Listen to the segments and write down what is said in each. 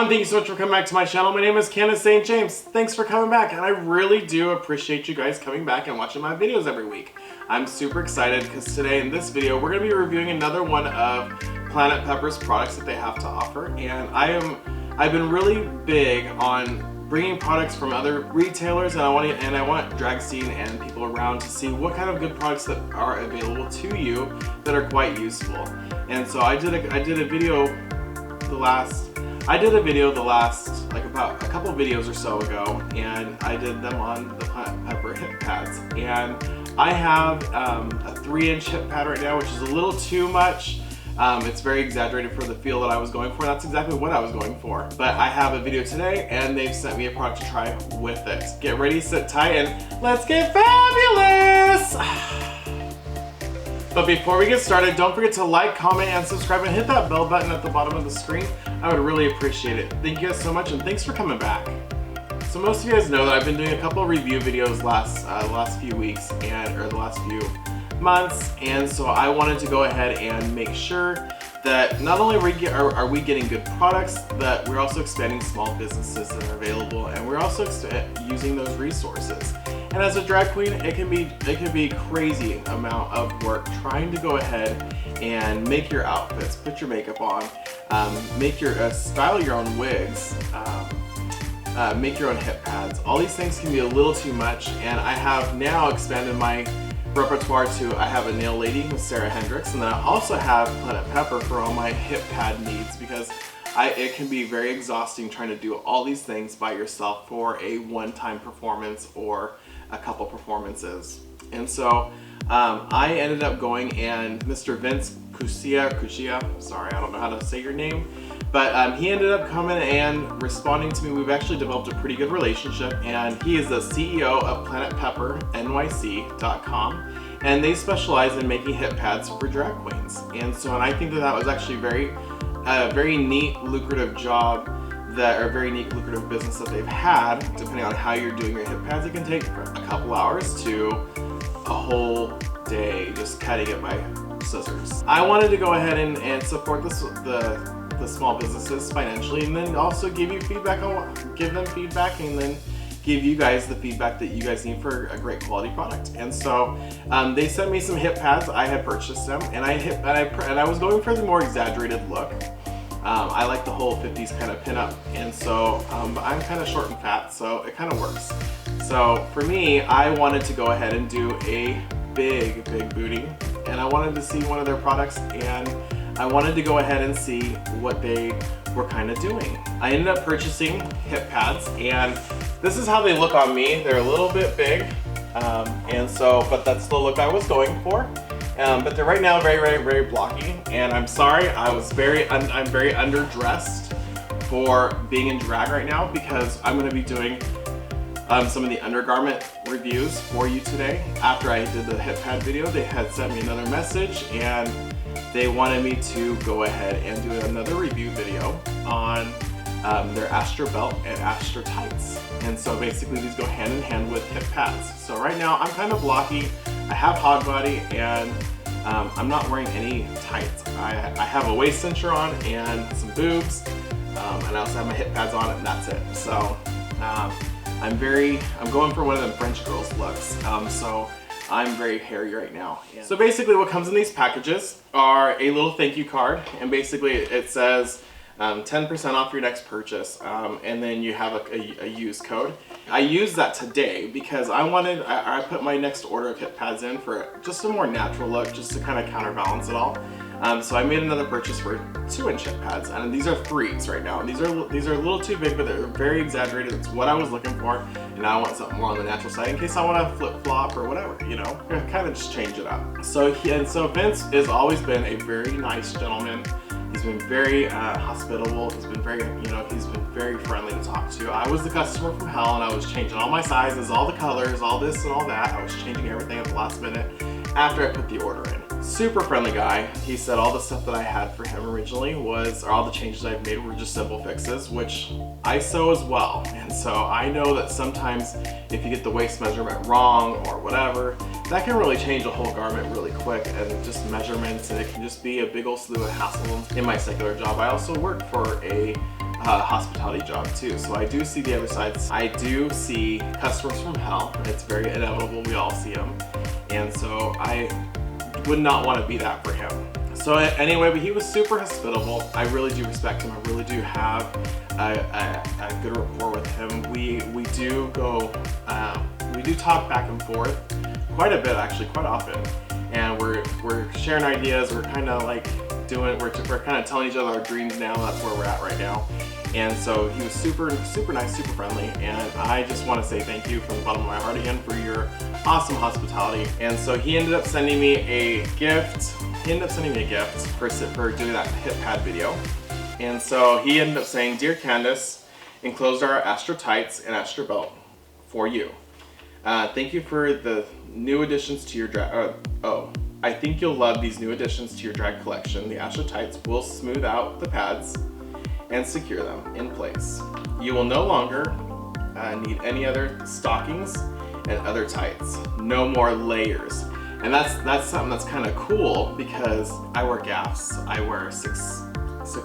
everyone, thank you so much for coming back to my channel. My name is Candace St. James. Thanks for coming back, and I really do appreciate you guys coming back and watching my videos every week. I'm super excited because today in this video we're going to be reviewing another one of Planet Pepper's products that they have to offer, and I've been really big on bringing products from other retailers, and I want drag scene and people around to see what kind of good products that are available to you that are quite useful. And so I did a video the last like about a couple videos or so ago, and I did them on the Planet Pepper hip pads, and I have a 3-inch hip pad right now, which is a little too much. It's very exaggerated for the feel that I was going for. That's exactly what I was going for. But I have a video today, and they've sent me a product to try with it. Get ready, sit tight, and let's get fabulous! But before we get started, don't forget to like, comment, and subscribe, and hit that bell button at the bottom of the screen. I would really appreciate it. Thank you guys so much, and thanks for coming back. So most of you guys know that I've been doing a couple of review videos the last few weeks or the last few months, and so I wanted to go ahead and make sure that not only are we getting good products, that we're also expanding small businesses that are available, and we're also using those resources. And as a drag queen, it can be crazy amount of work trying to go ahead and make your outfits, put your makeup on, style your own wigs, make your own hip pads. All these things can be a little too much, and I have now expanded my repertoire to, I have a nail lady with Sarah Hendricks, and then I also have Planet Pepper for all my hip pad needs, because it can be very exhausting trying to do all these things by yourself for a one-time performance or a couple performances. And so I ended up going, and Mr. Vince Cuccia, sorry, I don't know how to say your name, but he ended up coming and responding to me. We've actually developed a pretty good relationship, and he is the CEO of PlanetPepperNYC.com, and they specialize in making hip pads for drag queens. And I think that was actually very neat, lucrative job, very neat, lucrative business that they've had. Depending on how you're doing your hip pads, it can take a couple hours to a whole day just cutting it by scissors. I wanted to go ahead and support the small businesses financially, and then also give them feedback, and then give you guys the feedback that you guys need for a great quality product. And so they sent me some hip pads. I had purchased them, and I was going for the more exaggerated look. I like the whole 50s kind of pinup, and so I'm kind of short and fat, so it kind of works. So for me, I wanted to go ahead and do a big booty, and I wanted to see one of their products, and I wanted to go ahead and see what they were kind of doing. I ended up purchasing hip pads, and this is how they look on me. They're a little bit big, but that's the look I was going for. But they're right now very blocky, and I'm sorry, I'm very underdressed for being in drag right now, because I'm going to be doing some of the undergarment reviews for you today. After I did the hip pad video, they had sent me another message, and they wanted me to go ahead and do another review video on their AstroBelt and Astrotights. And so basically these go hand in hand with hip pads. So right now I'm kind of blocky. I have hog body, and I'm not wearing any tights. I have a waist cincher on and some boobs, and I also have my hip pads on, and that's it. So I'm going for one of them French girls looks. So I'm very hairy right now. Yeah. So basically what comes in these packages are a little thank you card, and basically it says 10% off your next purchase, and then you have a use code. I used that today because I put my next order of hip pads in for just a more natural look, just to kind of counterbalance it all. So I made another purchase for 2-inch hip pads, and these are 3s right now. These are a little too big, but they're very exaggerated. It's what I was looking for, and now I want something more on the natural side in case I want to flip flop or whatever, you know, kind of just change it up. So Vince has always been a very nice gentleman. He's been very hospitable. He's been very friendly to talk to. I was the customer from hell, and I was changing all my sizes, all the colors, all this and all that. I was changing everything at the last minute after I put the order in. Super friendly guy. He said all the stuff that I had for him originally or all the changes I've made were just simple fixes, which I sew as well. And so I know that sometimes if you get the waist measurement wrong or whatever, that can really change a whole garment really quick, and just measurements, and it can just be a big old slew of hassle in my secular job. I also work for a hospitality job too. So I do see the other sides. I do see customers from hell. It's very inevitable. We all see them. And so I would not want to be that for him. So anyway, but he was super hospitable. I really do respect him. I really do have a good rapport with him. We do go, we do talk back and forth quite a bit, actually, quite often. And we're sharing ideas. We're kind of like we're kind of telling each other our dreams now. That's where we're at right now. And so he was super nice, super friendly. And I just want to say thank you from the bottom of my heart again for your awesome hospitality. And so he ended up sending me a gift. He ended up sending me a gift for doing that hip pad video. And so he ended up saying, "Dear Candace, enclosed are Astrotights and AstroBelt for you. Thank you for the new additions to your drag. I think you'll love these new additions to your drag collection. The Astrotights will smooth out the pads and secure them in place. You will no longer need any other stockings and other tights. No more layers." And that's something that's kind of cool because I wear gaffs. I wear six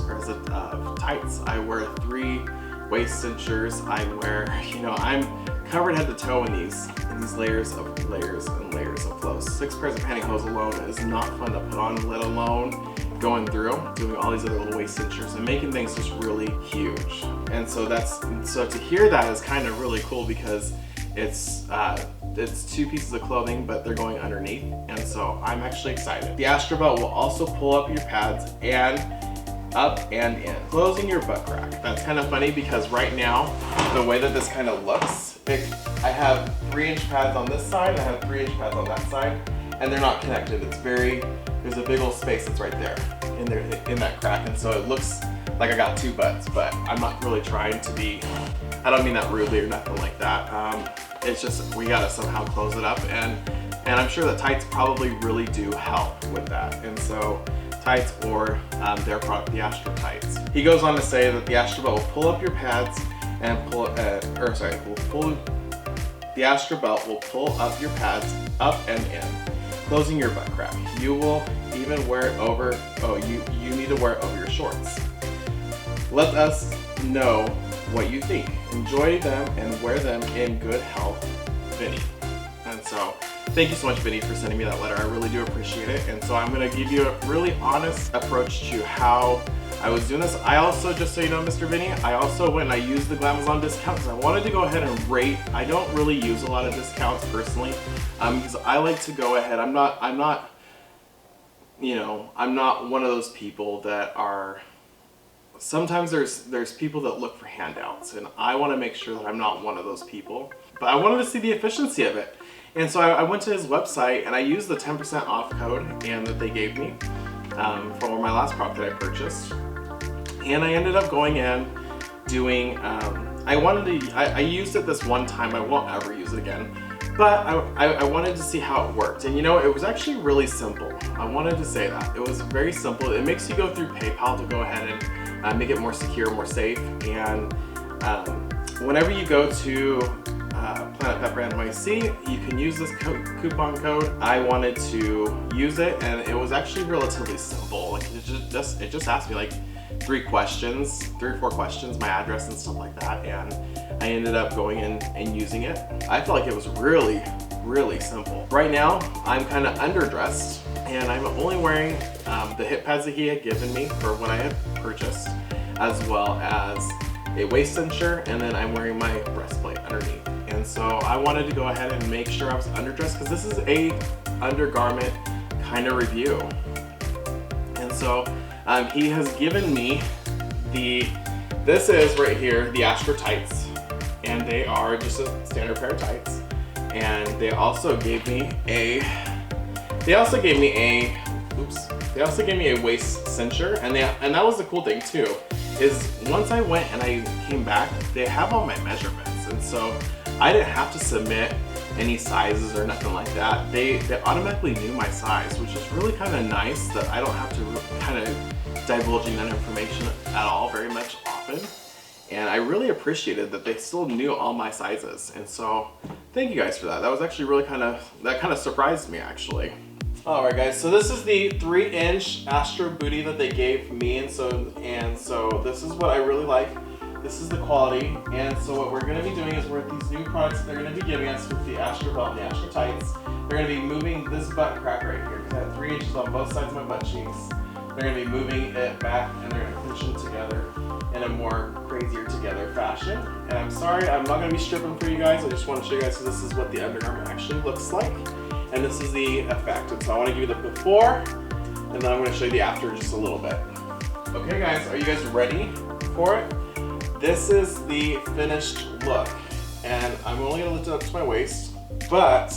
pairs of tights. I wear 3 waist cinchers. I wear, I'm covered head to toe in these layers and layers of clothes. 6 pairs of pantyhose alone is not fun to put on, let alone going through doing all these other little waist cinchers and making things just really huge. And so to hear that is kind of really cool because it's 2 pieces of clothing, but they're going underneath, and so I'm actually excited. The AstroBelt will also pull up your pads and up and in, closing your butt crack. That's kind of funny because right now, the way that this kind of looks, I have 3-inch pads on this side, and I have 3-inch pads on that side, and they're not connected. There's a big old space that's right there in that crack, and so it looks like I got 2 butts, but I'm not really trying to be, I don't mean that rudely or nothing like that. It's just, we gotta somehow close it up, and I'm sure that tights probably really do help with that. And so tights or their product, the Astrotights. He goes on to say that the AstroBelt will pull up your pads and the AstroBelt will pull up your pads up and in, closing your butt crack. You will even wear it over, you need to wear it over your shorts. Let us know what you think. Enjoy them and wear them in good health, Vinny. And so, thank you so much, Vinny, for sending me that letter. I really do appreciate it. And so I'm gonna give you a really honest approach to how I was doing this. I also, just so you know, Mr. Vinny, I also went and I used the Glamazon discount because I wanted to go ahead and rate. I don't really use a lot of discounts personally, because I like to go ahead. I'm not one of those people that are, sometimes there's people that look for handouts, and I want to make sure that I'm not one of those people. But I wanted to see the efficiency of it. And so I went to his website and I used the 10% off code that they gave me for my last product that I purchased. And I ended up going in doing, I used it this one time, I won't ever use it again. But I wanted to see how it worked. And it was actually really simple. I wanted to say that. It was very simple. It makes you go through PayPal to go ahead and make it more secure, more safe. And whenever you go to Planet Pepper NYC, you can use this coupon code. I wanted to use it, and it was actually relatively simple. Like it just asked me like 3 or 4 questions, my address and stuff like that, and I ended up going in and using it. I felt like it was really, really simple. Right now, I'm kind of underdressed, and I'm only wearing the hip pads that he had given me for what I had purchased, as well as a waist cincher, and then I'm wearing my breastplate underneath. And so I wanted to go ahead and make sure I was underdressed because this is a undergarment kind of review. And so he has given me this is right here, the Astrotights, and they are just a standard pair of tights. And they also gave me a waist cincher, and that was the cool thing too, is once I went and I came back, they have all my measurements, and so I didn't have to submit any sizes or nothing like that. They automatically knew my size, which is really kind of nice that I don't have to kind of divulging that information at all very much often. And I really appreciated that they still knew all my sizes. And so thank you guys for that. That was actually really kind of surprised me actually. All right guys, so this is the 3-inch Astro booty that they gave me, and so this is what I really like. This is the quality, and so what we're going to be doing is with these new products that they're going to be giving us with the AstroBelt and the Astrotights, they're going to be moving this butt crack right here, because I have 3 inches on both sides of my butt cheeks. They're going to be moving it back, and they're going to push them together in a more crazier together fashion. And I'm sorry, I'm not going to be stripping for you guys. I just want to show you guys, so this is what the undergarment actually looks like, and this is the effect. And so I want to give you the before, and then I'm going to show you the after just a little bit. Okay guys, are you guys ready for it? This is the finished look, and I'm only going to lift it up to my waist, but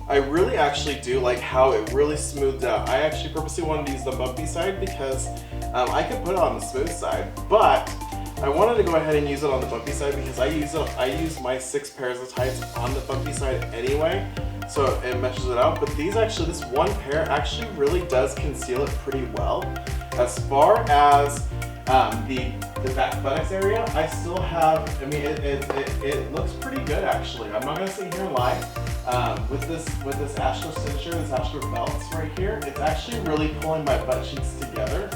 I really actually do like how it really smoothed out. I actually purposely wanted to use the bumpy side because I could put it on the smooth side, but I wanted to go ahead and use it on the bumpy side because I use my 6 pairs of tights on the bumpy side anyway, so it meshes it out. But these actually, this one pair actually really does conceal it pretty well. As far as the back buttocks area, I still have, I mean, it looks pretty good actually. I'm not gonna sit here and lie. With this Astro cincher, this Astro belts right here, it's actually really pulling my butt cheeks together.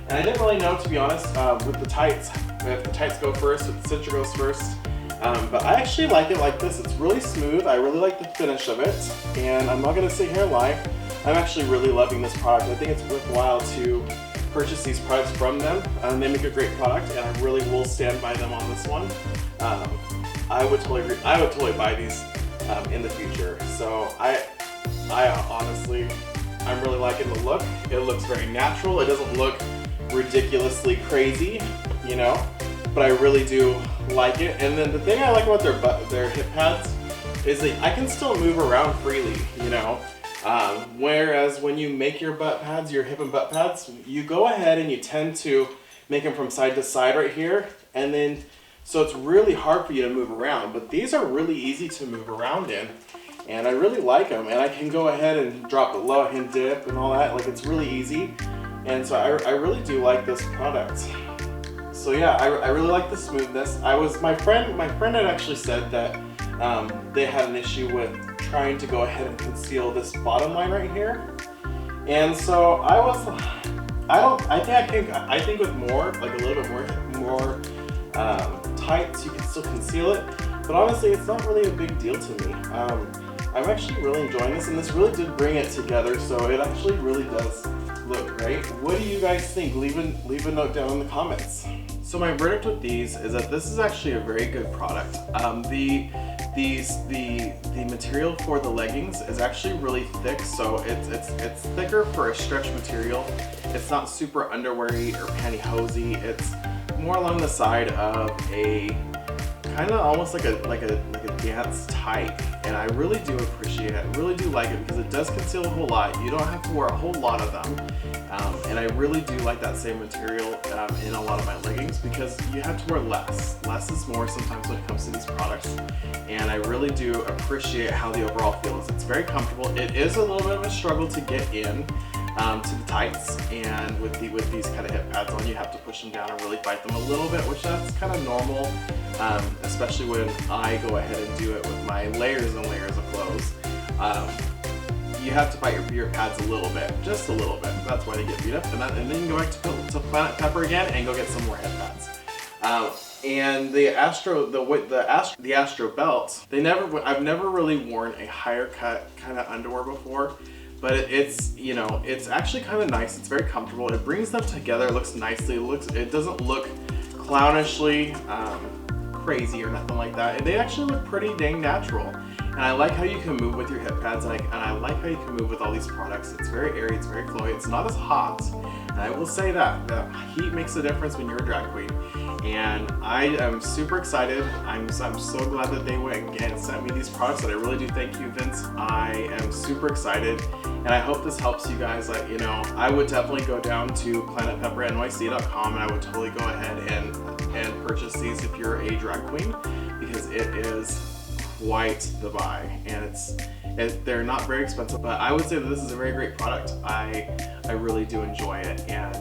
And I didn't really know, to be honest, with the tights, if the tights go first, if the cincher goes first. But I actually like it like this. It's really smooth. I really like the finish of it. And I'm not gonna sit here and lie. I'm actually really loving this product. I think it's worthwhile to purchase these products from them. They make a great product, and I really will stand by them on this one. I would totally buy these in the future. So I honestly, I'm really liking the look. It looks very natural. It doesn't look ridiculously crazy, you know, but I really do like it. And then the thing I like about their hip pads is that I can still move around freely, you know. Whereas when you make your butt pads, your hip and butt pads, you go ahead and you tend to make them from side to side right here, and then so it's really hard for you to move around. But these are really easy to move around in, and I really like them. And I can go ahead and drop it low and dip and all that. Like, it's really easy, and so I really do like this product. So yeah, I really like the smoothness. My friend had actually said that they had an issue with trying to go ahead and conceal this bottom line right here, and so I think with more, like a little bit more tights, you can still conceal it. But honestly, it's not really a big deal to me. I'm actually really enjoying this, and this really did bring it together. So it actually really does look great. What do you guys think? Leave a note down in the comments. So my verdict with these is that this is actually a very good product. The material for the leggings is actually really thick, so it's thicker for a stretch material. It's not super underweary or pantyhosey. It's more along the side of a kind of almost like a dance type, and I really do appreciate it. I really do like it because it does conceal a whole lot. You don't have to wear a whole lot of them, and I really do like that same material in a lot of my leggings because you have to wear less. Less is more sometimes when it comes to these products, and I really do appreciate how the overall feel is. It's very comfortable. It is a little bit of a struggle to get in to the tights, and with these kind of hip pads on, you have to push them down and really fight them a little bit, which that's kind of normal, especially when I go ahead and do it with my layers and layers of clothes. You have to fight your pads a little bit, just a little bit. That's why they get beat up, and then you can go back to Planet Pepper again and go get some more hip pads. And the AstroBelt, I've never really worn a higher cut kind of underwear before. But it's actually kind of nice. It's very comfortable. It brings them together. It looks nicely. It doesn't look clownishly crazy or nothing like that. And they actually look pretty dang natural. And I like how you can move with your hip pads, and I like how you can move with all these products. It's very airy. It's very flowy. It's not as hot. And I will say that heat makes a difference when you're a drag queen. And I am super excited. I'm so glad that they went and sent me these products, and I really do thank you, Vince. I am super excited, and I hope this helps you guys. I would definitely go down to planetpeppernyc.com, and I would totally go ahead and purchase these if you're a drag queen, because it is quite the buy, and they're not very expensive, but I would say that this is a very great product. I really do enjoy it, and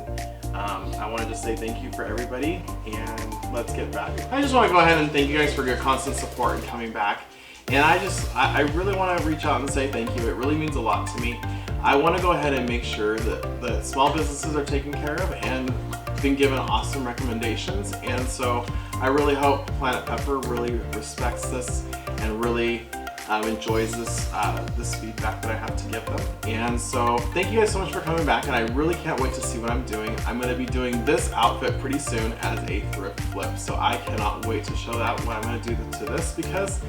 I want to just say thank you for everybody, and let's get back. I just want to go ahead and thank you guys for your constant support and coming back, and I really want to reach out and say thank you. It really means a lot to me. I want to go ahead and make sure that the small businesses are taken care of, and been given awesome recommendations, and so I really hope Planet Pepper really respects this and really enjoys this feedback that I have to give them. And so thank you guys so much for coming back, and I really can't wait to see what I'm doing. I'm going to be doing this outfit pretty soon as a thrift flip, so I cannot wait to show that what I'm going to do to this, because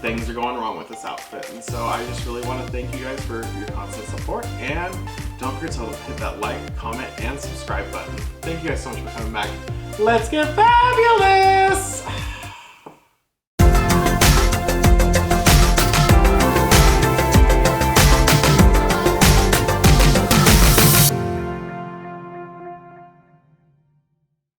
things are going wrong with this outfit. And so I just really want to thank you guys for your constant support, and don't forget to hit that like, comment, and subscribe button. Thank you guys so much for coming back. Let's get fabulous!